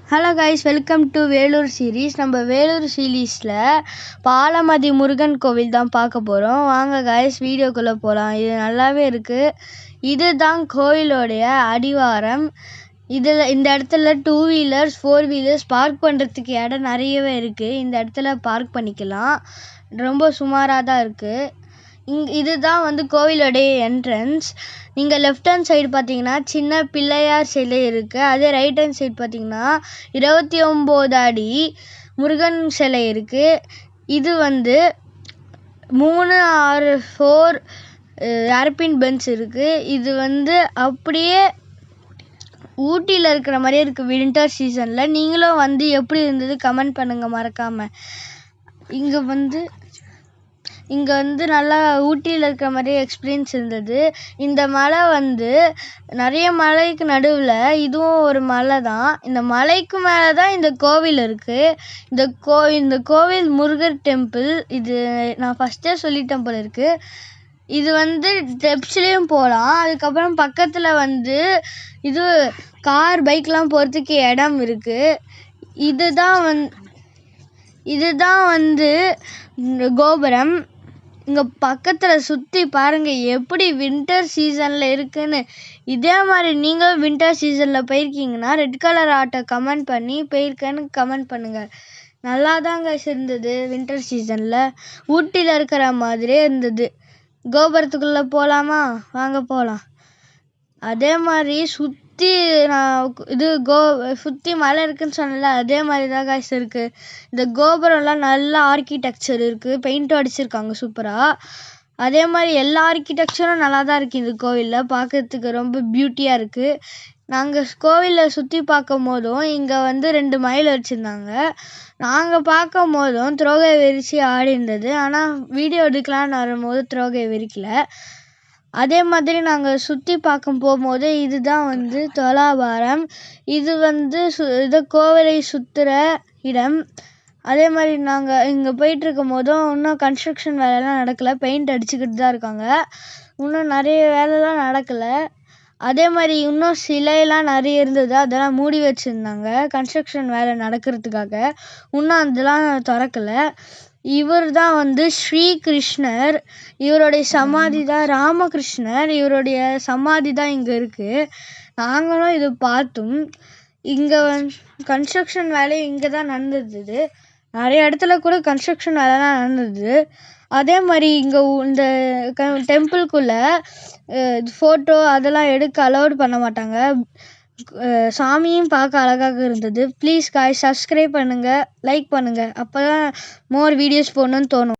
Hello guys, welcome to Vellore series. நம்ம வேலூர் சீரீஸில் பாலமதி முருகன் கோவில் தான் பார்க்க போகிறோம். வாங்க கைஸ், வீடியோக்குள்ளே போகலாம். இது நல்லாவே இருக்குது. இதுதான் கோவிலோடைய அடிவாரம். இந்த இடத்துல 2 வீலர்ஸ் 4 வீலர்ஸ் பார்க் பண்ணுறதுக்கு இடம் நிறையவே இருக்குது. இந்த இடத்துல பார்க் பண்ணிக்கலாம். ரொம்ப சுமாராக தான் இருக்குது. இதுதான் கோவிலோடைய என்ட்ரன்ஸ். நீங்கள் லெஃப்ட் ஹேண்ட் சைடு பார்த்தீங்கன்னா சின்ன பிள்ளையார் சிலை இருக்குது. அதே ரைட் ஹேண்ட் சைடு பார்த்தீங்கன்னா 29 அடி முருகன் சிலை இருக்குது. இது 3 or 4 ஏர்பின் பெஞ்ச் இருக்குது. இது அப்படியே ஊட்டியில் இருக்கிற மாதிரியே இருக்குது வின்டர் சீசனில். நீங்களும் எப்படி இருந்தது கமெண்ட் பண்ணுங்கள் மறக்காமல். இங்கே நல்லா ஊட்டியில் இருக்கிற மாதிரியே எக்ஸ்பீரியன்ஸ் இருந்தது. இந்த மலை நிறைய மலைக்கு நடுவில் இதுவும் ஒரு மலை தான். இந்த மலைக்கு மேலே தான் இந்த கோவில் இருக்குது. இந்த கோவில் முருகர் டெம்பிள். இது நான் ஃபஸ்ட்டே சொல்லிட்டேன் போல இருக்குது. இது ஸ்டெப்ஸ்லேயும் போகலாம். அதுக்கப்புறம் பக்கத்தில் இது கார் பைக்லாம் போகிறதுக்கு இடம் இருக்குது. இதுதான் கோபுரம். இங்கே பக்கத்தில் சுற்றி பாருங்கள் எப்படி வின்டர் சீசனில் இருக்குன்னு. இதே மாதிரி நீங்களும் வின்டர் சீசனில் போயிருக்கீங்கன்னா ரெட் கலர் ஆட்டோ கமெண்ட் பண்ணி போயிருக்கேன்னு கமெண்ட் பண்ணுங்கள். நல்லா தாங்க இருந்தது. வின்டர் சீசனில் ஊட்டியில் இருக்கிற மாதிரியே இருந்தது. கோபுரத்துக்குள்ளே போகலாமா? வாங்க போகலாம். அதே மாதிரி சுற்றி சுற்றி மலை இருக்குதுன்னு சொன்னல, அதே மாதிரி தான் காய்ஸ் இருக்குது. இந்த கோபுரம்லாம் நல்ல ஆர்கிடெக்சர் இருக்குது. பெயிண்ட்டும் அடிச்சிருக்காங்க சூப்பராக. அதே மாதிரி எல்லா ஆர்கிடெக்சரும் நல்லா தான் இருக்குது. இந்த கோவிலில் பார்க்கறதுக்கு ரொம்ப பியூட்டியாக இருக்குது. நாங்கள் கோவிலில் சுற்றி பார்க்கும் போதும் இங்கே 2 மயில் வச்சுருந்தாங்க. நாங்கள் பார்க்கும் போதும் துரோகை விரித்து ஆடி இருந்தது. ஆனால் வீடியோ எடுக்கலான்னு வரும்போது துரோகை விரிக்கல. அதே மாதிரி நாங்கள் சுற்றி பார்க்க போகும்போது இதுதான் துலாபாரம். இது கோவிலை சுற்றுற இடம். அதே மாதிரி நாங்கள் இங்கே போயிட்டுருக்கும் போதும் இன்னும் கன்ஸ்ட்ரக்ஷன் வேலைலாம் நடக்கலை. பெயிண்ட் அடிச்சுக்கிட்டு தான் இருக்காங்க. இன்னும் நிறைய வேலைலாம் நடக்கலை. அதே மாதிரி இன்னும் சிலையெல்லாம் நிறைய இருந்தது. அதெல்லாம் மூடி வச்சுருந்தாங்க கன்ஸ்ட்ரக்ஷன் வேலை நடக்கிறதுக்காக. இன்னும் அதெல்லாம் திறக்கலை. இவர் தான் ஸ்ரீகிருஷ்ணர். இவருடைய சமாதி தான் ராமகிருஷ்ணர். இவருடைய சமாதி தான் இங்கே இருக்குது. நாங்களும் இது பார்த்தோம். இங்கே கன்ஸ்ட்ரக்ஷன் வேலை இங்கே தான் நடந்தது. நிறைய இடத்துல கூட கன்ஸ்ட்ரக்ஷன் வேலைலாம் நடந்தது. அதே மாதிரி இங்கே இந்த டெம்பிள்குள்ளே ஃபோட்டோ அதெல்லாம் எடுக்க அலோட் பண்ண மாட்டாங்க. சாமியும் பார்க்க அழகாக இருந்தது. ப்ளீஸ் காய்ஸ், சப்ஸ்கிரைப் பண்ணுங்கள், லைக் பண்ணுங்கள். அப்போ தான் மோர் வீடியோஸ் போடணுன்னு தோணும்.